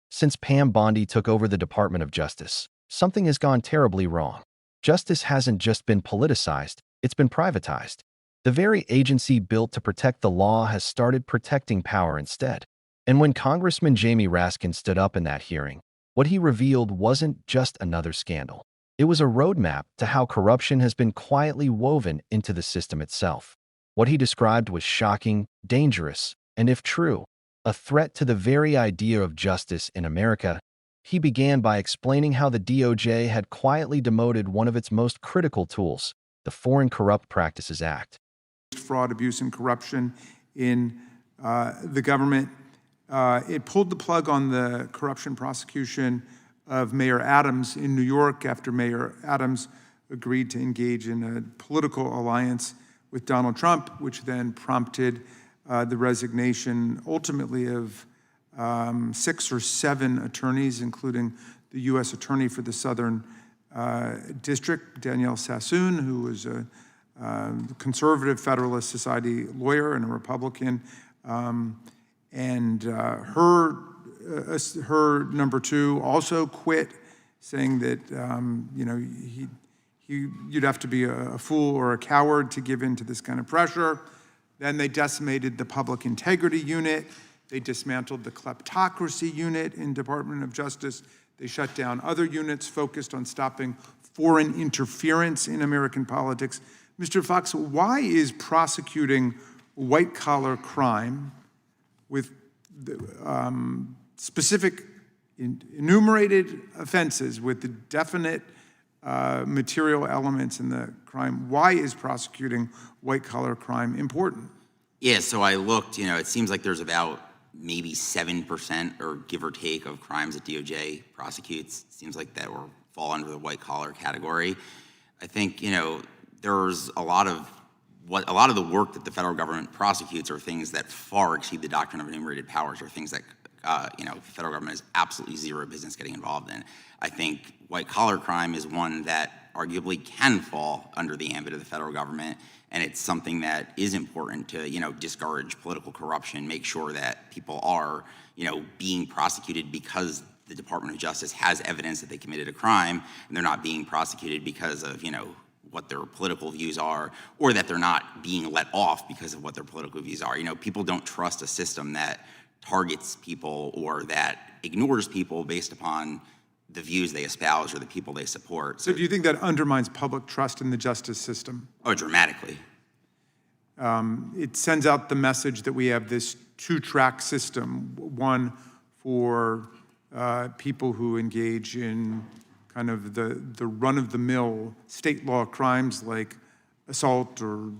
Since Pam Bondi took over the Department of Justice, something has gone terribly wrong. Justice hasn't just been politicized, it's been privatized. The very agency built to protect the law has started protecting power instead. And when Congressman Jamie Raskin stood up in that hearing, what he revealed wasn't just another scandal. It was a roadmap to how corruption has been quietly woven into the system itself. What he described was shocking, dangerous, and if true, a threat to the very idea of justice in America. He began by explaining how the DOJ had quietly demoted one of its most critical tools, the Foreign Corrupt Practices Act. Fraud, abuse, and corruption in the government. It pulled the plug on the corruption prosecution of Mayor Adams in New York after Mayor Adams agreed to engage in a political alliance with Donald Trump, which then prompted the resignation ultimately of 6 or 7 attorneys, including the U.S. Attorney for the Southern District, Danielle Sassoon, who was a conservative Federalist Society lawyer and a Republican. Her number 2 also quit, saying that you'd have to be a fool or a coward to give in to this kind of pressure. Then they decimated the Public Integrity Unit. They dismantled the Kleptocracy Unit in Department of Justice. They shut down other units focused on stopping foreign interference in American politics. Mr. Fox, why is prosecuting white-collar crime with specific enumerated offenses with the definite material elements in the crime, why is prosecuting white-collar crime important? Yeah, so I looked, it seems like there's about maybe 7% or give or take of crimes that DOJ prosecutes. It seems like that will fall under the white-collar category. I think, there's a lot of the work that the federal government prosecutes are things that far exceed the doctrine of enumerated powers, or things that the federal government has absolutely zero business getting involved in. I think white-collar crime is one that arguably can fall under the ambit of the federal government, and it's something that is important to, discourage political corruption, make sure that people are, being prosecuted because the Department of Justice has evidence that they committed a crime, and they're not being prosecuted because of, what their political views are, or that they're not being let off because of what their political views are. People don't trust a system that targets people or that ignores people based upon the views they espouse or the people they support. So do you think that undermines public trust in the justice system? Oh, dramatically. It sends out the message that we have this 2-track system, one for people who engage in kind of the run-of-the-mill state law crimes like assault or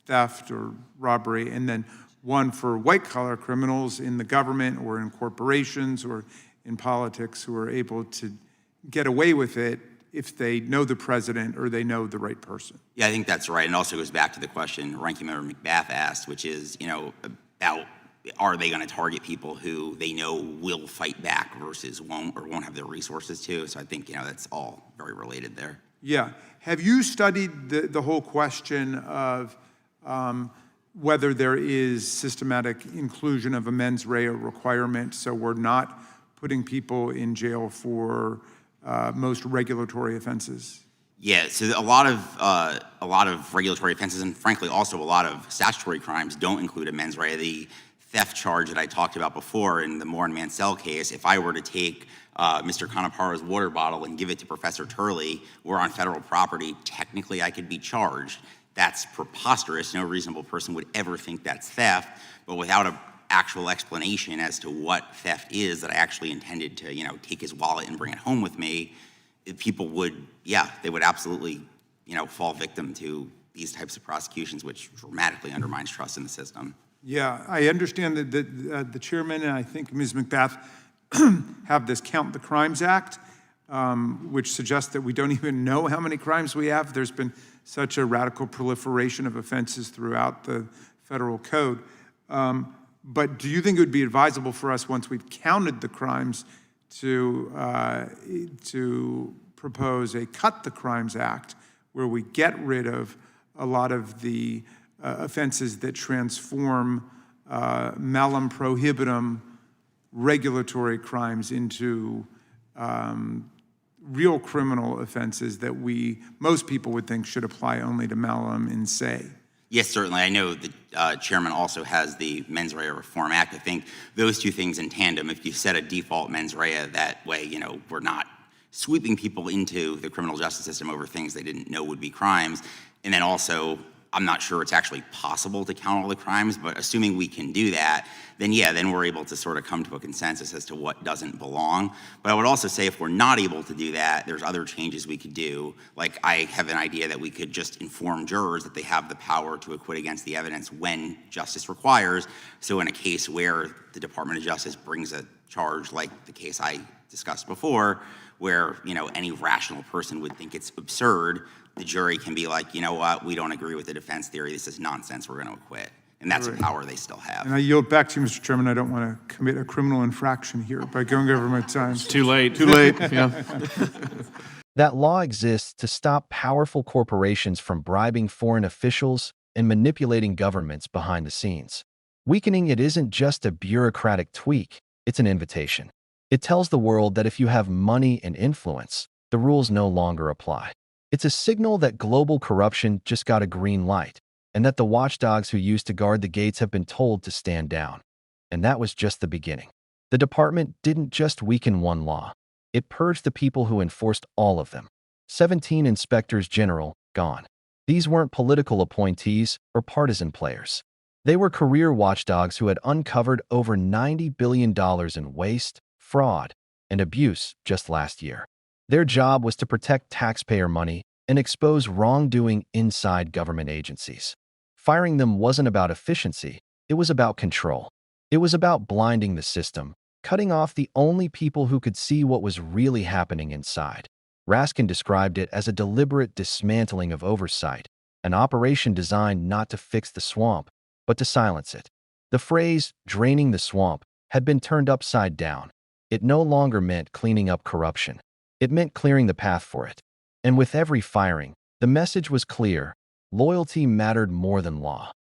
theft or robbery, and then one for white-collar criminals in the government or in corporations or in politics who are able to get away with it if they know the president or they know the right person. Yeah, I think that's right. And also goes back to the question Ranking Member McBath asked, which is, about are they going to target people who they know will fight back versus won't have the resources to? So I think, that's all very related there. Yeah. Have you studied the whole question of whether there is systematic inclusion of a mens rea requirement, so we're not putting people in jail for most regulatory offenses? Yeah, so a lot of regulatory offenses, and frankly also a lot of statutory crimes, don't include a mens rea. The theft charge that I talked about before in the Moore and Mansell case, if I were to take Mr. Canaparo's water bottle and give it to Professor Turley, we're on federal property, technically I could be charged. That's preposterous. No reasonable person would ever think that's theft, but without an actual explanation as to what theft is that I actually intended to, take his wallet and bring it home with me, people would, they would absolutely, fall victim to these types of prosecutions, which dramatically undermines trust in the system. Yeah, I understand that the chairman and I think Ms. McBath have this Count the Crimes Act, which suggests that we don't even know how many crimes we have. There's been such a radical proliferation of offenses throughout the federal code. But do you think it would be advisable for us, once we've counted the crimes, to propose a Cut the Crimes Act, where we get rid of a lot of the offenses that transform malum prohibitum regulatory crimes into real criminal offenses that most people would think should apply only to malum in se. Yes, certainly. I know the chairman also has the Mens Rea Reform Act. I think those two things in tandem, if you set a default mens rea, that way, we're not sweeping people into the criminal justice system over things they didn't know would be crimes. And then also, I'm not sure it's actually possible to count all the crimes, but assuming we can do that, then yeah, then we're able to sort of come to a consensus as to what doesn't belong. But I would also say if we're not able to do that, there's other changes we could do. Like I have an idea that we could just inform jurors that they have the power to acquit against the evidence when justice requires. So in a case where the Department of Justice brings a charge like the case I discussed before, where any rational person would think it's absurd, the jury can be like, you know what, we don't agree with the defense theory, this is nonsense, we're going to acquit. And that's a power they still have. And I yield back to you, Mr. Chairman. I don't want to commit a criminal infraction here by going over my time. It's too late. Too late. Yeah. That law exists to stop powerful corporations from bribing foreign officials and manipulating governments behind the scenes. Weakening it isn't just a bureaucratic tweak, it's an invitation. It tells the world that if you have money and influence, the rules no longer apply. It's a signal that global corruption just got a green light, and that the watchdogs who used to guard the gates have been told to stand down. And that was just the beginning. The department didn't just weaken one law. It purged the people who enforced all of them. 17 inspectors general, gone. These weren't political appointees or partisan players. They were career watchdogs who had uncovered over $90 billion in waste, fraud, and abuse just last year. Their job was to protect taxpayer money and expose wrongdoing inside government agencies. Firing them wasn't about efficiency, it was about control. It was about blinding the system, cutting off the only people who could see what was really happening inside. Raskin described it as a deliberate dismantling of oversight, an operation designed not to fix the swamp, but to silence it. The phrase, draining the swamp, had been turned upside down. It no longer meant cleaning up corruption. It meant clearing the path for it. And with every firing, the message was clear: loyalty mattered more than law.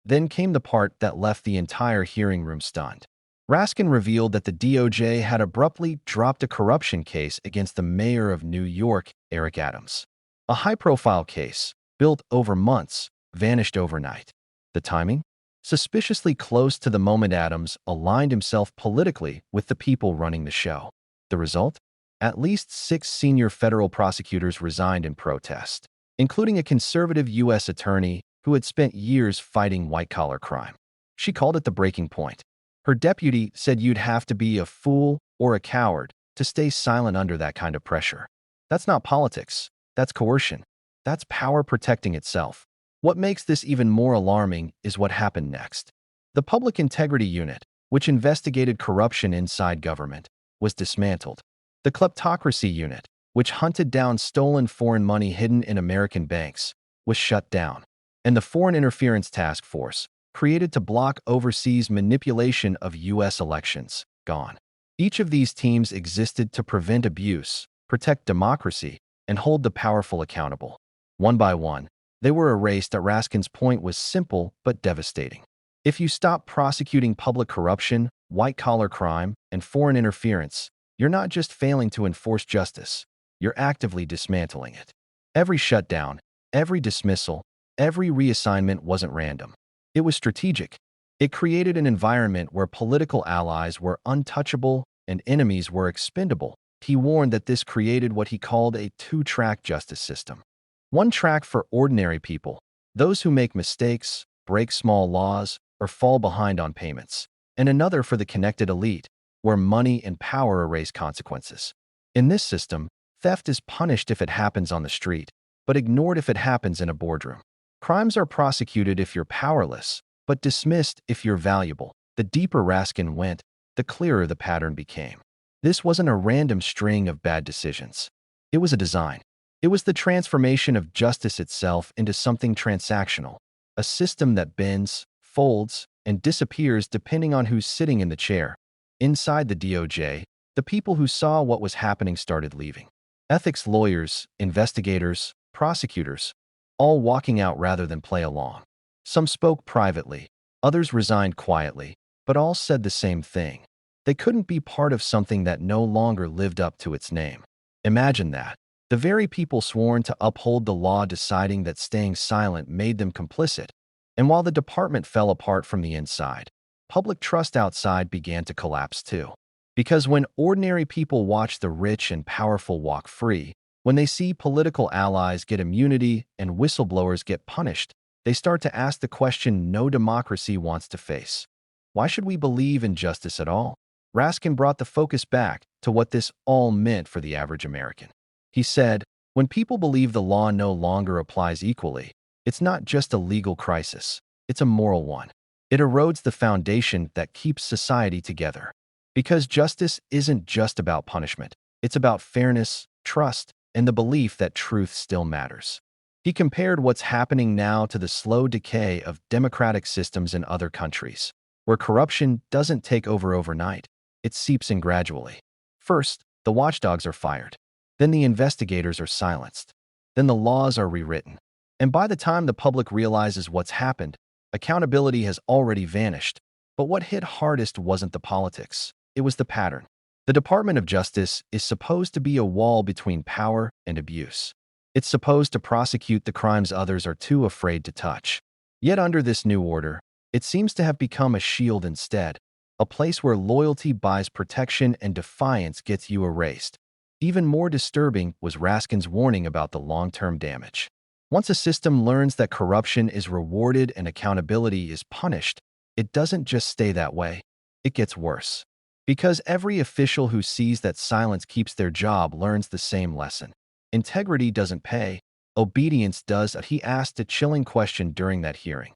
Then came the part that left the entire hearing room stunned. Raskin revealed that the DOJ had abruptly dropped a corruption case against the mayor of New York, Eric Adams. A high-profile case, built over months, vanished overnight. The timing? Suspiciously close to the moment Adams aligned himself politically with the people running the show. The result? At least 6 senior federal prosecutors resigned in protest, including a conservative U.S. attorney who had spent years fighting white-collar crime. She called it the breaking point. Her deputy said you'd have to be a fool or a coward to stay silent under that kind of pressure. That's not politics. That's coercion. That's power protecting itself. What makes this even more alarming is what happened next. The Public Integrity Unit, which investigated corruption inside government, was dismantled. The Kleptocracy Unit, which hunted down stolen foreign money hidden in American banks, was shut down. And the Foreign Interference Task Force, created to block overseas manipulation of U.S. elections, gone. Each of these teams existed to prevent abuse, protect democracy, and hold the powerful accountable. One by one, they were erased. Raskin's point was simple but devastating. If you stop prosecuting public corruption, white-collar crime, and foreign interference, you're not just failing to enforce justice, you're actively dismantling it. Every shutdown, every dismissal, every reassignment wasn't random. It was strategic. It created an environment where political allies were untouchable and enemies were expendable. He warned that this created what he called a two-track justice system. One track for ordinary people, those who make mistakes, break small laws, or fall behind on payments, and another for the connected elite, where money and power erase consequences. In this system, theft is punished if it happens on the street, but ignored if it happens in a boardroom. Crimes are prosecuted if you're powerless, but dismissed if you're valuable. The deeper Raskin went, the clearer the pattern became. This wasn't a random string of bad decisions. It was a design. It was the transformation of justice itself into something transactional, a system that bends, folds, and disappears depending on who's sitting in the chair. Inside the DOJ, the people who saw what was happening started leaving. Ethics lawyers, investigators, prosecutors, all walking out rather than play along. Some spoke privately, others resigned quietly, but all said the same thing. They couldn't be part of something that no longer lived up to its name. Imagine that. The very people sworn to uphold the law deciding that staying silent made them complicit. And while the department fell apart from the inside, public trust outside began to collapse too. Because when ordinary people watch the rich and powerful walk free, when they see political allies get immunity and whistleblowers get punished, they start to ask the question no democracy wants to face. Why should we believe in justice at all? Raskin brought the focus back to what this all meant for the average American. He said, when people believe the law no longer applies equally, it's not just a legal crisis, it's a moral one. It erodes the foundation that keeps society together. Because justice isn't just about punishment, it's about fairness, trust, and the belief that truth still matters. He compared what's happening now to the slow decay of democratic systems in other countries, where corruption doesn't take over overnight, it seeps in gradually. First, the watchdogs are fired. Then the investigators are silenced. Then the laws are rewritten. And by the time the public realizes what's happened, accountability has already vanished. But what hit hardest wasn't the politics. It was the pattern. The Department of Justice is supposed to be a wall between power and abuse. It's supposed to prosecute the crimes others are too afraid to touch. Yet under this new order, it seems to have become a shield instead, a place where loyalty buys protection and defiance gets you erased. Even more disturbing was Raskin's warning about the long-term damage. Once a system learns that corruption is rewarded and accountability is punished, it doesn't just stay that way. It gets worse. Because every official who sees that silence keeps their job learns the same lesson. Integrity doesn't pay, obedience does. He asked a chilling question during that hearing.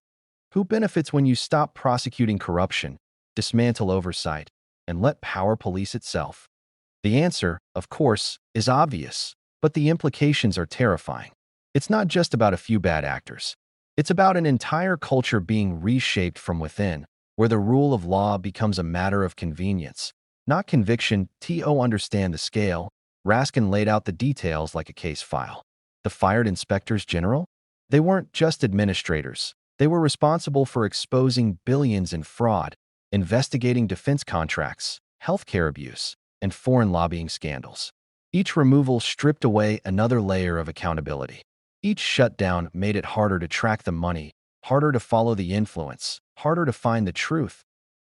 Who benefits when you stop prosecuting corruption, dismantle oversight, and let power police itself? The answer, of course, is obvious, but the implications are terrifying. It's not just about a few bad actors. It's about an entire culture being reshaped from within, where the rule of law becomes a matter of convenience, not conviction. To understand the scale, Raskin laid out the details like a case file. The fired inspectors general? They weren't just administrators. They were responsible for exposing billions in fraud, investigating defense contracts, healthcare abuse, and foreign lobbying scandals. Each removal stripped away another layer of accountability. Each shutdown made it harder to track the money, harder to follow the influence, harder to find the truth.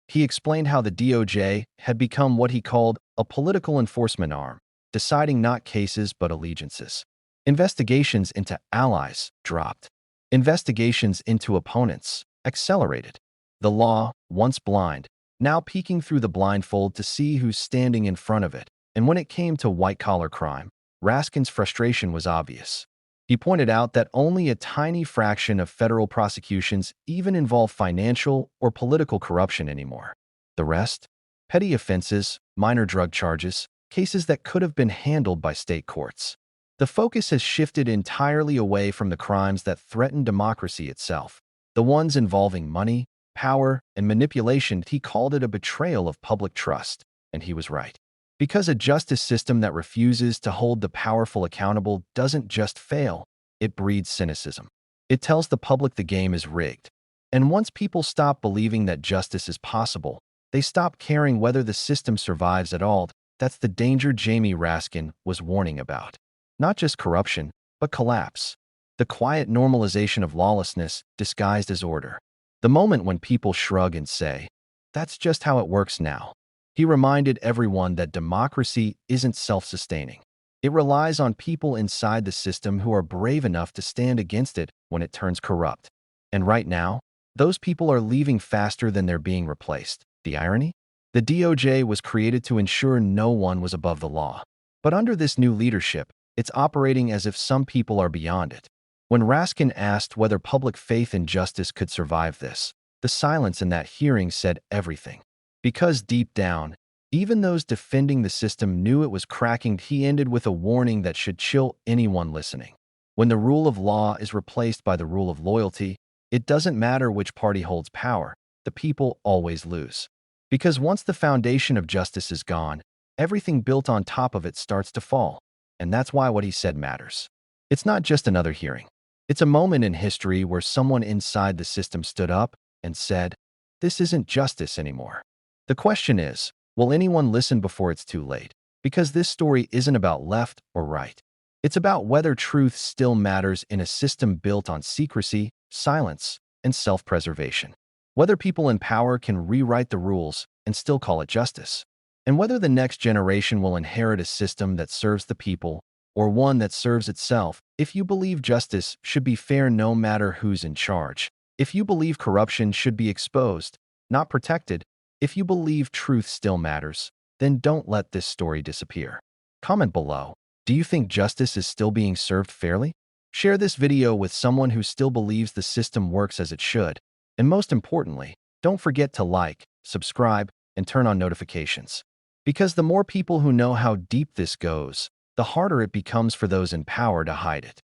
He explained how the DOJ had become what he called a political enforcement arm, deciding not cases but allegiances. Investigations into allies dropped. Investigations into opponents accelerated. The law, once blind, now peeking through the blindfold to see who's standing in front of it. And when it came to white-collar crime, Raskin's frustration was obvious. He pointed out that only a tiny fraction of federal prosecutions even involve financial or political corruption anymore. The rest? Petty offenses, minor drug charges, cases that could have been handled by state courts. The focus has shifted entirely away from the crimes that threaten democracy itself, the ones involving money, power, and manipulation. He called it a betrayal of public trust, and he was right. Because a justice system that refuses to hold the powerful accountable doesn't just fail, it breeds cynicism. It tells the public the game is rigged. And once people stop believing that justice is possible, they stop caring whether the system survives at all. That's the danger Jamie Raskin was warning about. Not just corruption, but collapse. The quiet normalization of lawlessness disguised as order. The moment when people shrug and say, "That's just how it works now." He reminded everyone that democracy isn't self-sustaining. It relies on people inside the system who are brave enough to stand against it when it turns corrupt. And right now, those people are leaving faster than they're being replaced. The irony? The DOJ was created to ensure no one was above the law. But under this new leadership, it's operating as if some people are beyond it. When Raskin asked whether public faith in justice could survive this, the silence in that hearing said everything. Because deep down, even those defending the system knew it was cracking. He ended with a warning that should chill anyone listening. When the rule of law is replaced by the rule of loyalty, it doesn't matter which party holds power, the people always lose. Because once the foundation of justice is gone, everything built on top of it starts to fall. And that's why what he said matters. It's not just another hearing. It's a moment in history where someone inside the system stood up and said, "This isn't justice anymore." The question is, Will anyone listen before it's too late? Because this story isn't about left or right. It's about whether truth still matters in a system built on secrecy, silence, and self-preservation. Whether people in power can rewrite the rules and still call it justice. And whether the next generation will inherit a system that serves the people or one that serves itself. If you believe justice should be fair no matter who's in charge, if you believe corruption should be exposed, not protected, if you believe truth still matters, then don't let this story disappear. Comment below. Do you think justice is still being served fairly? Share this video with someone who still believes the system works as it should. And most importantly, don't forget to like, subscribe, and turn on notifications. Because the more people who know how deep this goes, the harder it becomes for those in power to hide it.